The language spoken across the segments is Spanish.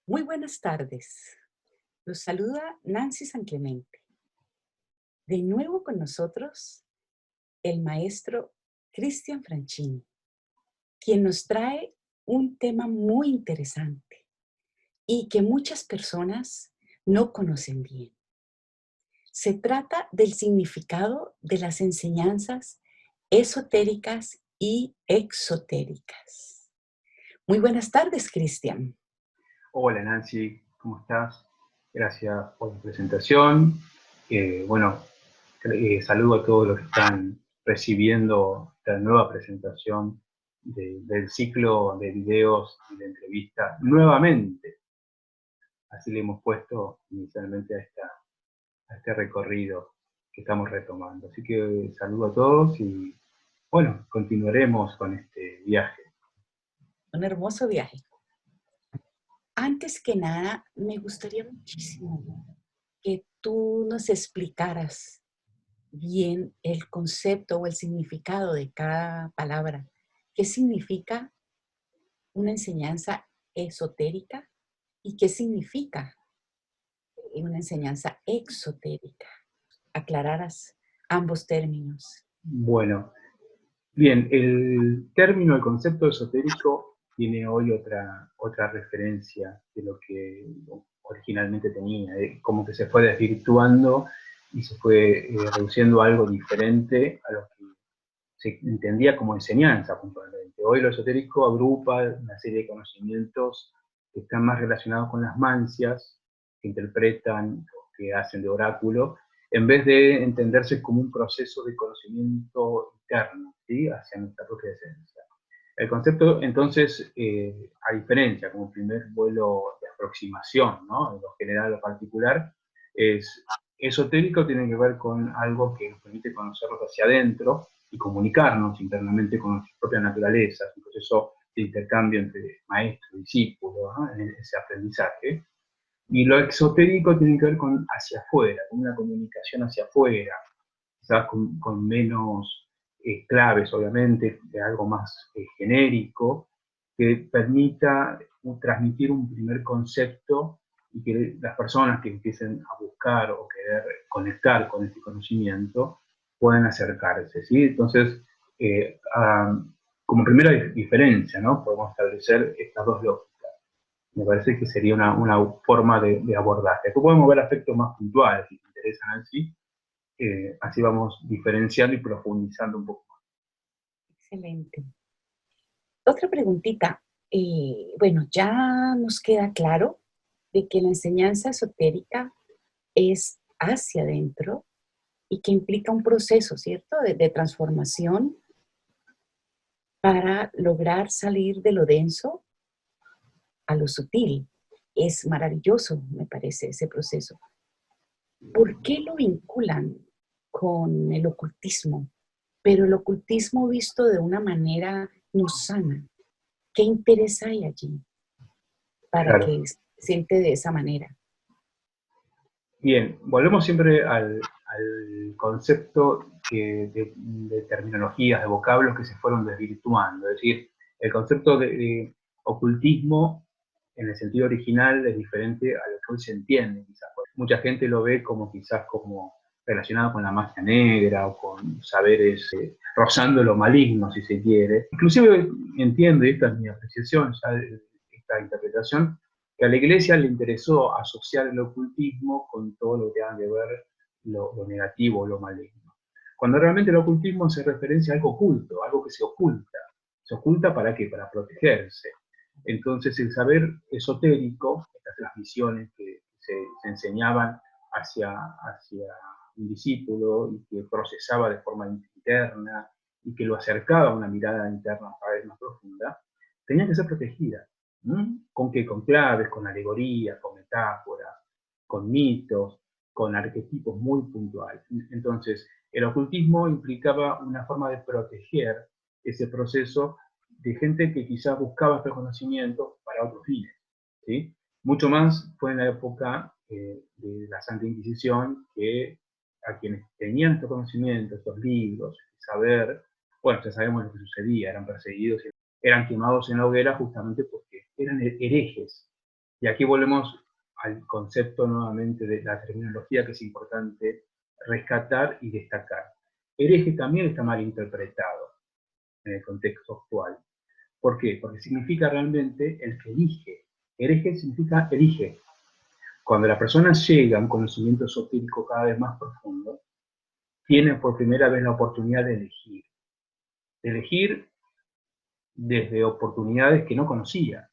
Muy buenas tardes. Los saluda Nancy San Clemente. De nuevo con nosotros el maestro Cristian Franchini, quien nos trae un tema muy interesante y que muchas personas no conocen bien. Se trata del significado de las enseñanzas esotéricas y exotéricas. Muy buenas tardes, Cristian. Hola Nancy, ¿cómo estás? Gracias por la presentación. Bueno, saludo a todos los que están recibiendo la nueva presentación del ciclo de videos y de entrevistas nuevamente. Así le hemos puesto inicialmente a este recorrido que estamos retomando. Así que saludo a todos y bueno, continuaremos con este viaje. Un hermoso viaje. Antes que nada, me gustaría muchísimo que tú nos explicaras bien el concepto o el significado de cada palabra. ¿Qué significa una enseñanza esotérica y qué significa una enseñanza exotérica? Aclararas ambos términos. Bueno, bien, el término, el concepto esotérico tiene hoy otra referencia de lo que originalmente tenía, como que se fue desvirtuando y se fue reduciendo a algo diferente a lo que se entendía como enseñanza puntualmente. Hoy lo esotérico agrupa una serie de conocimientos que están más relacionados con las mancias, que interpretan, que hacen de oráculo, en vez de entenderse como un proceso de conocimiento interno, ¿sí?, hacia nuestra propia esencia. El concepto, entonces, a diferencia, como primer vuelo de aproximación, ¿no?, en lo general o particular, es esotérico, tiene que ver con algo que nos permite conocernos hacia adentro y comunicarnos internamente con nuestra propia naturaleza, es un proceso de intercambio entre maestro y discípulo, ¿no?, en ese aprendizaje. Y lo exotérico tiene que ver con hacia afuera, con una comunicación hacia afuera, quizás con menos claves, obviamente, de algo más genérico, que permita transmitir un primer concepto y que las personas que empiecen a buscar o querer conectar con este conocimiento puedan acercarse, ¿sí? Entonces, como primera diferencia, ¿no?, podemos establecer estas dos lógicas. Me parece que sería una forma de abordaje. Después podemos ver aspectos más puntuales, si te interesan así. Así vamos diferenciando y profundizando un poco más. Excelente. Otra preguntita. Bueno, ya nos queda claro de que la enseñanza esotérica es hacia adentro y que implica un proceso, ¿cierto?, de transformación para lograr salir de lo denso a lo sutil. Es maravilloso, me parece, ese proceso. ¿Por qué lo vinculan con el ocultismo? Pero el ocultismo visto de una manera no sana. ¿Qué interés hay allí para Claro. que se siente de esa manera? Bien, volvemos siempre al concepto de terminologías, de vocablos que se fueron desvirtuando. Es decir, el concepto de ocultismo en el sentido original es diferente a lo que hoy se entiende, quizás. Mucha gente lo ve como quizás como relacionado con la magia negra o con saberes rozando lo maligno, si se quiere. Inclusive entiendo, y esta es mi apreciación ya de esta interpretación, que a la Iglesia le interesó asociar el ocultismo con todo lo que tenga que ver lo negativo, lo maligno. Cuando realmente el ocultismo hace referencia a algo oculto, algo que se oculta. ¿Se oculta para qué? Para protegerse. Entonces el saber esotérico, estas transmisiones que se enseñaban hacia un discípulo y que procesaba de forma interna y que lo acercaba a una mirada interna cada vez más profunda, tenía que ser protegida. ¿Con qué? Con claves, con alegorías, con metáforas, con mitos, con arquetipos muy puntuales. Entonces, el ocultismo implicaba una forma de proteger ese proceso de gente que quizás buscaba estos conocimientos para otros fines, ¿sí? Mucho más fue en la época de la Santa Inquisición, que a quienes tenían estos conocimientos, estos libros, saber, bueno, ya sabemos lo que sucedía, eran perseguidos, eran quemados en la hoguera justamente porque eran herejes. Y aquí volvemos al concepto nuevamente de la terminología que es importante rescatar y destacar. Hereje también está mal interpretado en el contexto actual. ¿Por qué? Porque significa realmente el que elige. Hereje significa elige. Cuando la persona llega a un conocimiento esotérico cada vez más profundo, tiene por primera vez la oportunidad de elegir desde oportunidades que no conocía.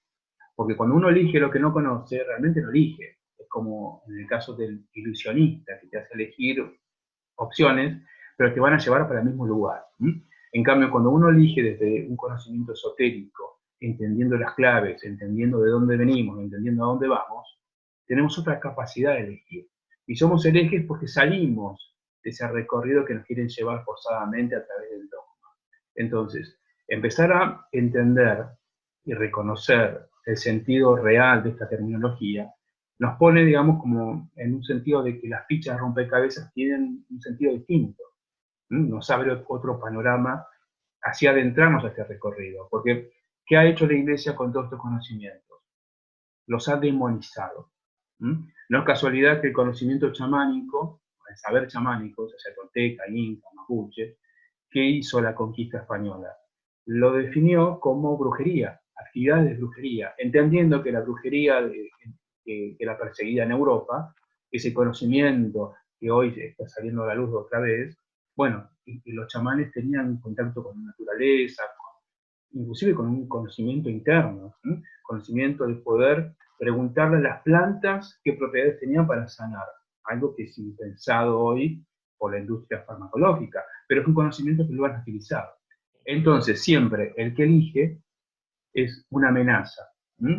Porque cuando uno elige lo que no conoce, realmente lo elige. Es como en el caso del ilusionista, que te hace elegir opciones, pero te van a llevar para el mismo lugar. En cambio, cuando uno elige desde un conocimiento esotérico, entendiendo las claves, entendiendo de dónde venimos, entendiendo a dónde vamos, tenemos otra capacidad de elegir. Y somos herejes porque salimos de ese recorrido que nos quieren llevar forzadamente a través del dogma. Entonces, empezar a entender y reconocer el sentido real de esta terminología nos pone, digamos, como en un sentido de que las fichas rompecabezas tienen un sentido distinto. Nos abre otro panorama hacia adentrarnos a este recorrido. Porque, ¿qué ha hecho la Iglesia con todos estos conocimientos? Los ha demonizado. No es casualidad que el conocimiento chamánico, el saber chamánico, ya sea tolteca, inca, mapuche, ¿qué hizo la conquista española? Lo definió como brujería, actividades de brujería, entendiendo que la brujería que era perseguida en Europa, ese conocimiento que hoy está saliendo a la luz otra vez, bueno, y los chamanes tenían contacto con la naturaleza, inclusive con un conocimiento interno, conocimiento de poder preguntarle a las plantas qué propiedades tenían para sanar, algo que es impensado hoy por la industria farmacológica, pero es un conocimiento que lo han utilizado. Entonces, siempre el que elige es una amenaza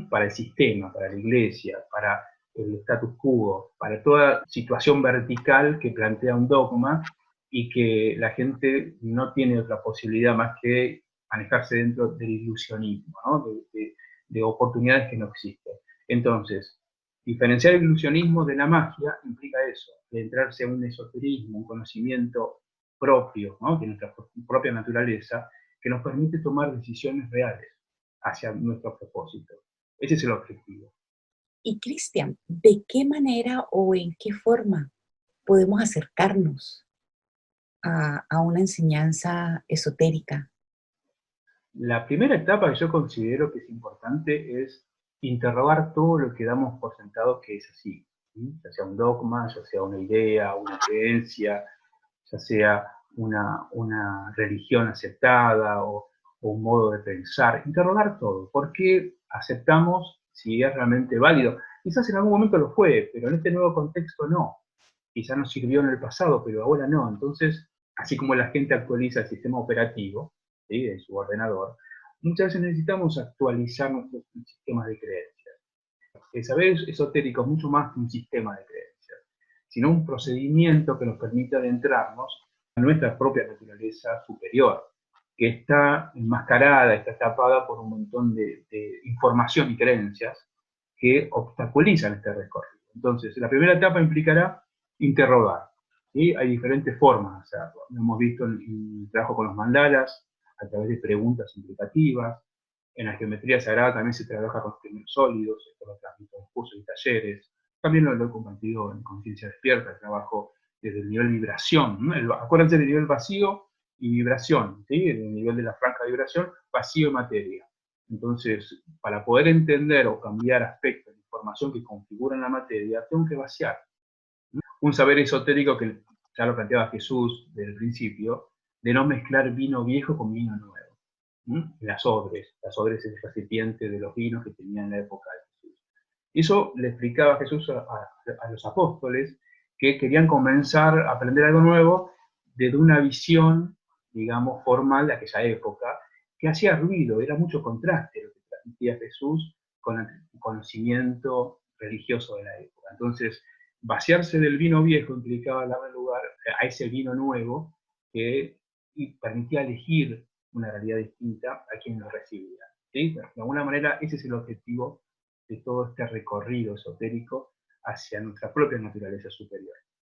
para el sistema, para la iglesia, para el status quo, para toda situación vertical que plantea un dogma y que la gente no tiene otra posibilidad más que manejarse dentro del ilusionismo, ¿no? de oportunidades que no existen. Entonces, diferenciar el ilusionismo de la magia implica eso, de entrarse a un esoterismo, un conocimiento propio, ¿no? de nuestra propia naturaleza, que nos permite tomar decisiones reales hacia nuestro propósito. Ese es el objetivo. Y Cristian, ¿de qué manera o en qué forma podemos acercarnos a una enseñanza esotérica? La primera etapa que yo considero que es importante es interrogar todo lo que damos por sentado que es así, ¿sí? Ya sea un dogma, ya sea una idea, una creencia, ya sea una religión aceptada o un modo de pensar. Interrogar todo. ¿Por qué aceptamos si es realmente válido? Quizás en algún momento lo fue, pero en este nuevo contexto no. Quizás nos sirvió en el pasado, pero ahora no. Entonces, así como la gente actualiza el sistema operativo, ¿sí? En su ordenador, muchas veces necesitamos actualizar nuestros sistemas de creencias. El saber esotérico es mucho más que un sistema de creencias, sino un procedimiento que nos permite adentrarnos a nuestra propia naturaleza superior, que está enmascarada, está tapada por un montón de información y creencias que obstaculizan este recorrido. Entonces, la primera etapa implicará interrogar. ¿Sí? Hay diferentes formas de hacerlo. Lo hemos visto en el trabajo con los mandalas, a través de preguntas implicativas. En la geometría sagrada también se trabaja con primeros sólidos, esto lo transmito en cursos y talleres. También lo he compartido en Conciencia Despierta, el trabajo desde el nivel vibración. ¿No? Acuérdense del nivel vacío y vibración, ¿sí? El nivel de la franca vibración, vacío y materia. Entonces, para poder entender o cambiar aspectos de información que configuran la materia, tengo que vaciar. Un saber esotérico que ya lo planteaba Jesús desde el principio, de no mezclar vino viejo con vino nuevo. Las odres es el recipiente de los vinos que tenía en la época de Jesús. Y eso le explicaba Jesús a los apóstoles que querían comenzar a aprender algo nuevo desde una visión, digamos, formal de aquella época, que hacía ruido, era mucho contraste lo que transmitía Jesús con el conocimiento religioso de la época. Entonces, vaciarse del vino viejo implicaba darle lugar a ese vino nuevo que permitía elegir una realidad distinta a quien lo recibía. ¿Sí? De alguna manera, ese es el objetivo de todo este recorrido esotérico hacia nuestra propia naturaleza superior.